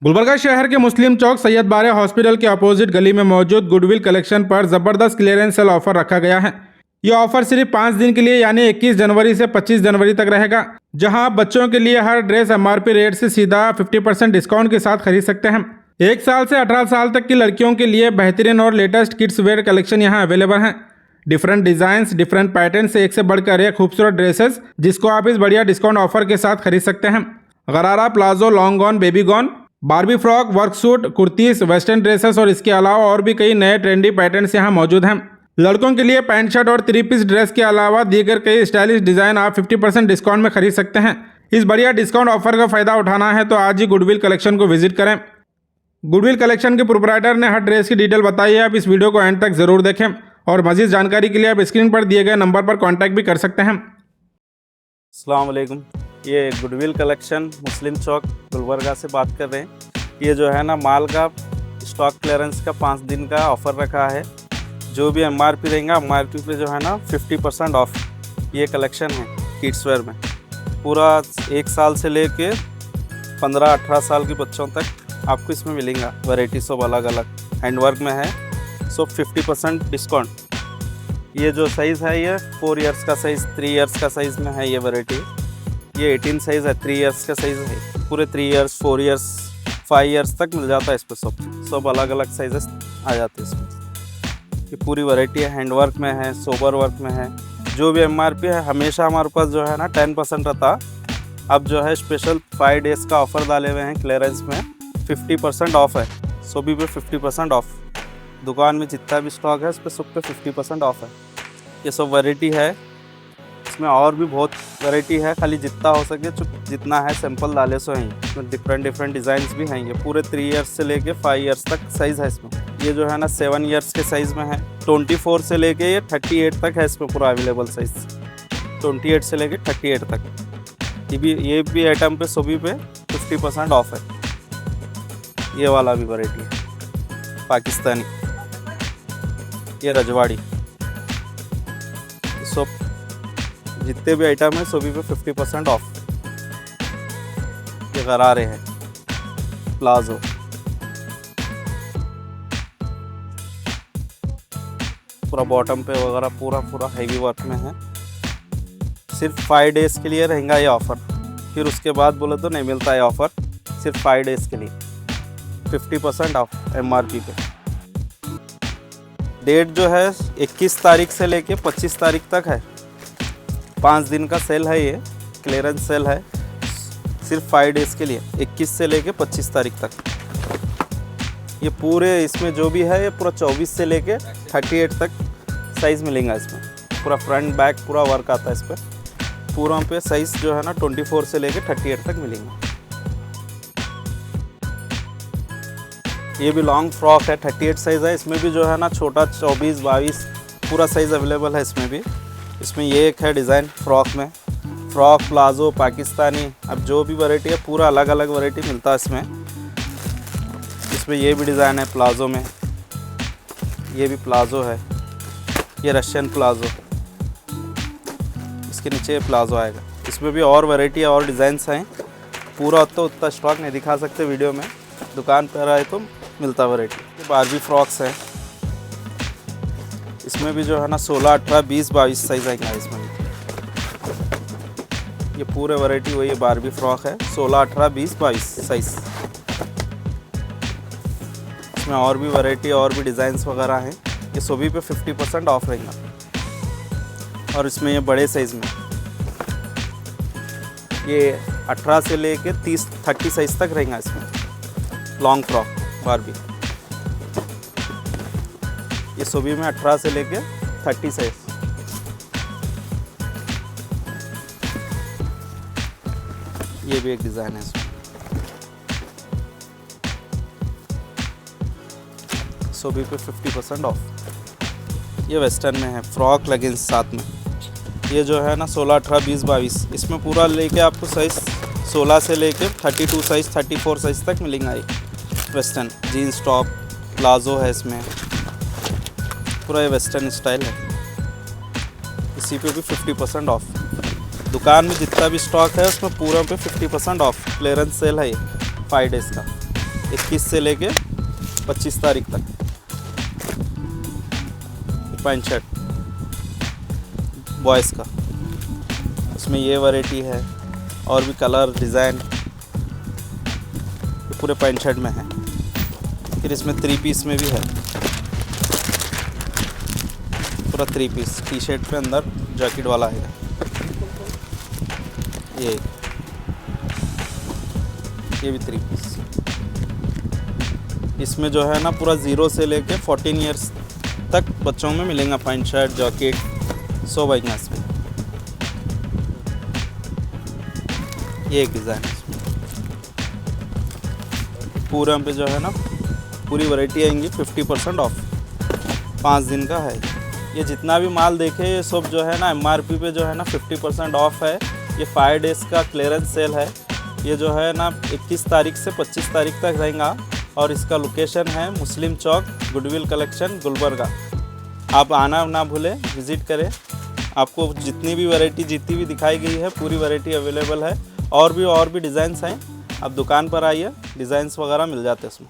गुलबर्गा शहर के मुस्लिम चौक सैयद बारे हॉस्पिटल के अपोजिट गली में मौजूद गुडविल कलेक्शन पर जबरदस्त क्लियरेंस सेल ऑफर रखा गया है। यह ऑफर सिर्फ 5 दिन के लिए यानी 21 जनवरी से 25 जनवरी तक रहेगा, जहां आप बच्चों के लिए हर ड्रेस एमआरपी रेट से सीधा 50% डिस्काउंट के साथ खरीद सकते हैं। 1 साल से 18 साल तक की लड़कियों के लिए बेहतरीन और लेटेस्ट किड्स वेयर कलेक्शन यहाँ अवेलेबल हैं। डिफरेंट डिजाइन, डिफरेंट पैटर्न से एक से बढ़कर एक खूबसूरत ड्रेसेस, जिसको आप इस बढ़िया डिस्काउंट ऑफर के साथ खरीद सकते हैं। गरारा, palazzo, long gone, baby gone, Barbie frock, work suit, kurtis, western dresses और इसके अलावा और भी कई नए ट्रेंडी पैटर्न्स यहाँ मौजूद हैं। लड़कों के लिए पैंट शर्ट और 3 पीस ड्रेस के अलावा दीगर कई स्टाइलिश डिजाइन आप 50% डिस्काउंट में खरीद सकते हैं। इस बढ़िया डिस्काउंट ऑफर का फायदा उठाना है तो आज ही गुडविल कलेक्शन को विजिट करें। गुडविल कलेक्शन के प्रोप्राइटर ने हर ड्रेस की डिटेल बताई है। आप इस वीडियो को एंड तक जरूर देखें और मजीद जानकारी के लिए आप स्क्रीन पर दिए गए नंबर पर कॉन्टैक्ट भी कर सकते हैं। अस्सलाम वालेकुम। ये गुडविल कलेक्शन मुस्लिम चौक गुलबर्गा से बात कर रहे हैं। ये जो है ना माल का स्टॉक क्लियरेंस का 5 दिन का ऑफ़र रखा है। जो भी एमआरपी रहेगा एमआरपी पे जो है ना 50% ऑफ ये कलेक्शन है किड्स वेयर में। पूरा 1 साल से लेके 15-18 साल के बच्चों तक आपको इसमें मिलेगा। वैरायटी सब अलग अलग हैंडवर्क में है। सो 50% डिस्काउंट। ये जो साइज़ है ये 4 इयर्स का साइज़, 3 इयर्स का साइज़ में है ये वैरायटी। ये 18 साइज़ है, 3 इयर्स का साइज़ है। पूरे 3 इयर्स, 4 इयर्स, 5 इयर्स तक मिल जाता है इस पर। सब अलग अलग साइजेस आ जाते हैं इसमें। ये पूरी वैरायटी है, हैंडवर्क में है, सोबर वर्क में है। जो भी एमआरपी है हमेशा हमारे पास जो है ना 10% रहता। अब जो है स्पेशल 5 डेज़ का ऑफ़र डाले हुए हैं क्लियरेंस में। 50% ऑफ है, सभी पे 50% ऑफ। दुकान में जितना भी स्टॉक है उस पर सब पे 50% ऑफ है। ये सब वैरायटी है। इसमें और भी बहुत वैरायटी है, खाली जितना हो सके जितना है सैंपल डाले सो हैं। इसमें डिफरेंट डिज़ाइंस भी हैं। ये पूरे 3 इयर्स से लेके 5 इयर्स तक साइज़ है इसमें। ये जो है ना 7 इयर्स के साइज़ में है। 24 से लेके ये 38 तक है इसमें पूरा अवेलेबल साइज़। 28 से लेके 38 तक। ये भी आइटम पे सभी पे 50% ऑफ है। ये वाला भी वैरायटी है पाकिस्तानी। ये रजवाड़ी। सब जितने भी आइटम है सभी पे 50% ऑफ। ये गरारे हैं, प्लाजो। पूरा बॉटम पे वगैरह पूरा हैवी वर्क में है। सिर्फ 5 डेज़ के लिए रहेगा ये ऑफ़र। फिर उसके बाद बोले तो नहीं मिलता है ऑफ़र। सिर्फ 5 डेज़ के लिए 50% ऑफ एमआरपी पे। डेट जो है 21 तारीख से लेके 25 तारीख तक है। 5 दिन का सेल है, ये क्लियरेंस सेल है। सिर्फ 5 डेज़ के लिए 21 से लेके 25 तारीख तक। ये पूरे इसमें जो भी है ये पूरा 24 से लेके 38 तक साइज़ मिलेगा इसमें। पूरा फ्रंट बैक पूरा वर्क आता है इस पर। पूरा पे साइज़ जो है ना 24 से लेके 38 तक मिलेगा। ये भी लॉन्ग फ्रॉक है, 38 साइज़ है। इसमें भी जो है ना छोटा 24, 22 पूरा साइज़ अवेलेबल है इसमें भी। इसमें ये एक है डिज़ाइन फ्रॉक में, फ्रॉक, प्लाजो, पाकिस्तानी। अब जो भी वैरायटी है पूरा अलग अलग वैरायटी मिलता है इसमें। इसमें ये भी डिज़ाइन है प्लाजो में। ये भी प्लाजो है। ये रशियन प्लाजो, इसके नीचे ये प्लाजो आएगा। इसमें भी और वैरायटी और डिज़ाइंस हैं। पूरा तो उतना स्टॉक नहीं दिखा सकते वीडियो में। दुकान पर आए तो मिलता वैरायटी। ये बारबी फ्रॉक्स है। इसमें भी जो है ना 16, 18, 20, 22 साइज़ आएंगे इसमें भी। ये पूरे वैरायटी वही बारबी फ्रॉक है। 16, 18, 20, 22 साइज़। इसमें और भी वैरायटी और भी डिज़ाइंस वगैरह हैं। ये सभी पे 50% ऑफ रहेगा। और इसमें ये बड़े साइज़ में ये 18 से लेके 30 साइज़ तक रहेगा इसमें। लॉन्ग फ्रॉक बारबी ये सभी में 18 से लेके 30 साइज़। ये भी एक डिज़ाइन है इसमें। सभी पे 50% ऑफ। ये वेस्टर्न में है, फ्रॉक लेगिंग्स साथ में। ये जो है ना 16, 18, 20, 22 इसमें पूरा लेके आपको साइज़ 16 से लेके 32 साइज़, 34 साइज़ तक मिलेगा। ये वेस्टर्न जीन्स टॉप प्लाजो है इसमें। पूरा ये वेस्टर्न स्टाइल है। इसी पे भी 50% ऑफ। दुकान में जितना भी स्टॉक है उसमें पूरा पे 50% ऑफ क्लियरेंस सेल है ये 5 डेज़ का। 21 से लेके 25 तारीख तक। पैंट शर्ट बॉयज़ का, इसमें ये वैरायटी है और भी कलर डिज़ाइन पूरे पैंट शर्ट में है। फिर इसमें 3 पीस में भी है, पूरा 3 पीस टी शर्ट पे अंदर जैकेट वाला है। ये भी 3 पीस। इसमें जो है ना पूरा 0 से लेके 14 ईयर्स तक बच्चों में मिलेगा पैंट शर्ट जैकेट सब आएगा इसमें। ये एक डिज़ाइन पूरे पे जो है ना पूरी वैरायटी आएंगी 50% ऑफ। 5 दिन का है। ये जितना भी माल देखे ये सब जो है ना MRP पे जो है ना 50% ऑफ है। ये 5 डेज़ का क्लियरेंस सेल है। ये जो है ना 21 तारीख से 25 तारीख तक रहेगा और इसका लोकेशन है मुस्लिम चौक, गुडविल कलेक्शन, गुलबर्गा। आप आना ना भूलें, विज़िट करें। आपको जितनी भी वैरायटी जितनी भी दिखाई गई है पूरी वैरायटी अवेलेबल है। और भी डिज़ाइंस हैं, आप दुकान पर आइए, डिज़ाइंस वगैरह मिल जाते हैं उसमें।